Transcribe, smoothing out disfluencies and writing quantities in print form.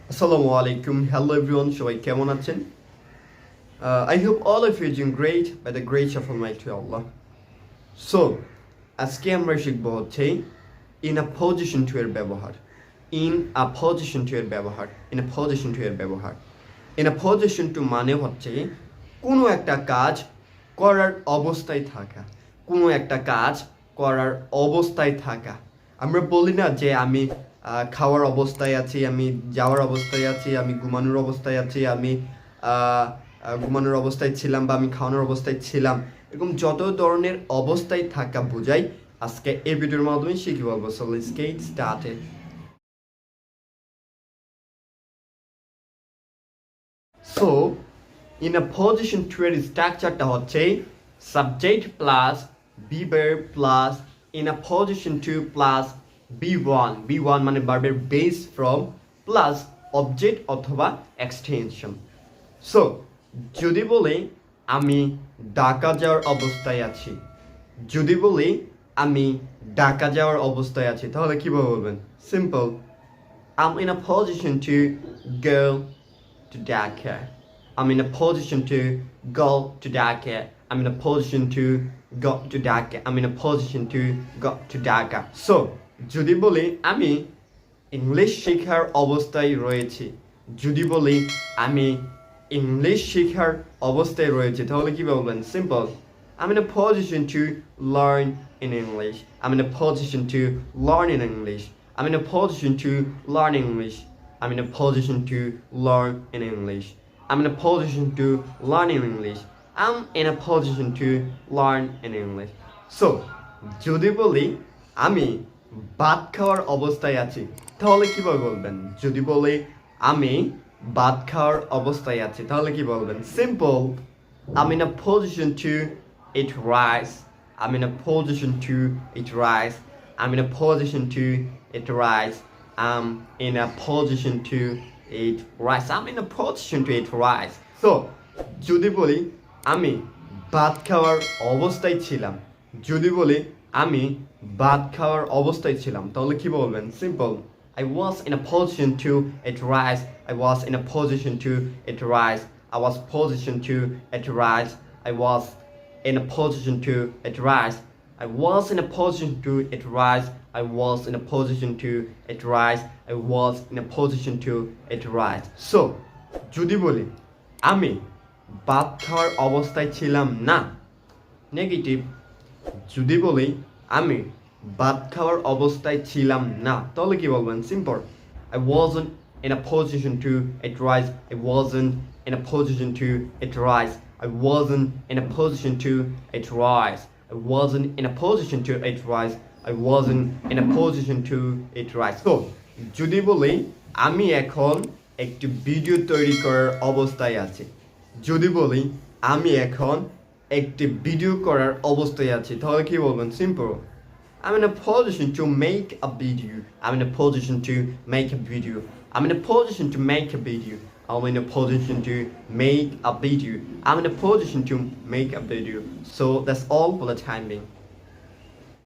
Assalamu alaikum. Hello everyone. সবাই কেমন আছেন? I hope all of you are doing great by the grace of Almighty Allah. So, আজকে আমরা শিখব হচ্ছে in a position to এর ব্যবহার. In a position to এর ব্যবহার. In a position to এর ব্যবহার. In a position to মানে হচ্ছে কোনো একটা কাজ করার অবস্থায় থাকা. কোনো একটা কাজ করার অবস্থায় থাকা. আমরা বলি না যে আমি খাওয়ার অবস্থায় আছি, আমি যাওয়ার অবস্থায় আছি, আমি ঘুমানোর অবস্থায় আছি, আমি ঘুমানোর অবস্থায় ছিলাম বা আমি খাওয়ানোর অবস্থায় ছিলাম, এরকম যত ধরনের অবস্থায় থাকা বোঝায় আজকে এই ভিডিওর মাধ্যমে শিখে বলবো। So let's get started. So in a position to এর স্ট্রাকচারটা হচ্ছে subject plus be verb plus in a position to plus B1 মানে ভার্বের বেস ফ্রম প্লাস অবজেক্ট অথবা এক্সটেনশন। সো যদি বলি আমি ঢাকা যাওয়ার অবস্থায় আছি, যদি বলি আমি ঢাকা যাওয়ার অবস্থায় আছি, তাহলে কিভাবে বলবেন? Simple, I'm in a position to go to Dhaka. I'm in a position to go to Dhaka. I'm in a position to go to Dhaka. I'm in a position to go to Dhaka. So যদি বলি আমি English শেখার অবস্থায় রয়েছি, যদি বলি আমি English শেখার অবস্থায় রয়েছে, তাহলে কি বলবেন? Simple, I'm in a position to learn in English. I'm in a position to learn in English. I'm in a position to learn English. I'm in a position to learn in English. I'm in a position to learn in English. I'm in a position to learn in English. So যদি বলি আমি ভাত খাওয়ার অবস্থায় আছি, তাহলে কিভাবে বলবেন? যদি বলি আমি ভাত খাওয়ার অবস্থায় আছি, তাহলে কি বলবেন? Simple, I'm in a position to eat rice. I'm in a position to eat rice. I'm in a position to eat rice. I'm in a position to eat rice. I'm in a position to eat rice. So যদি বলি আমি ভাত খাওয়ার অবস্থায় ছিলাম, যদি বলি আমি ভাত খাওয়ার অবস্থায় ছিলাম, তাহলে কি বলবেন? Simple, I was in a position to eat rice. I was in a position to eat rice. I was position to eat rice. I was in a position to eat rice. I was in a position to eat rice. I was in a position to eat rice. I was in a position to eat rice. So যদি বলি আমি ভাত খাওয়ার অবস্থায় ছিলাম না, negative. যদি বলি আমি ভাত খাওয়ার অবস্থায় ছিলাম না, তাহলে কি বলবেন? Simple, I wasn't in a position to eat rice. I wasn't in a position to eat rice. I wasn't in a position to eat rice. I wasn't in a position to eat rice. I wasn't in a position to eat rice. So যদি বলি আমি এখন একটি video তৈরি করার অবস্থায় আছি, যদি বলি আমি এখন একটি ভিডিও করার অবস্থায় আছি, তাহলে কি বলবেন? Simple, I'm in a position to make a video. I'm in a position to make a video. I'm in a position to make a video. I'm in a position to make a video. I'm in a position to make a video. So that's all for the time being.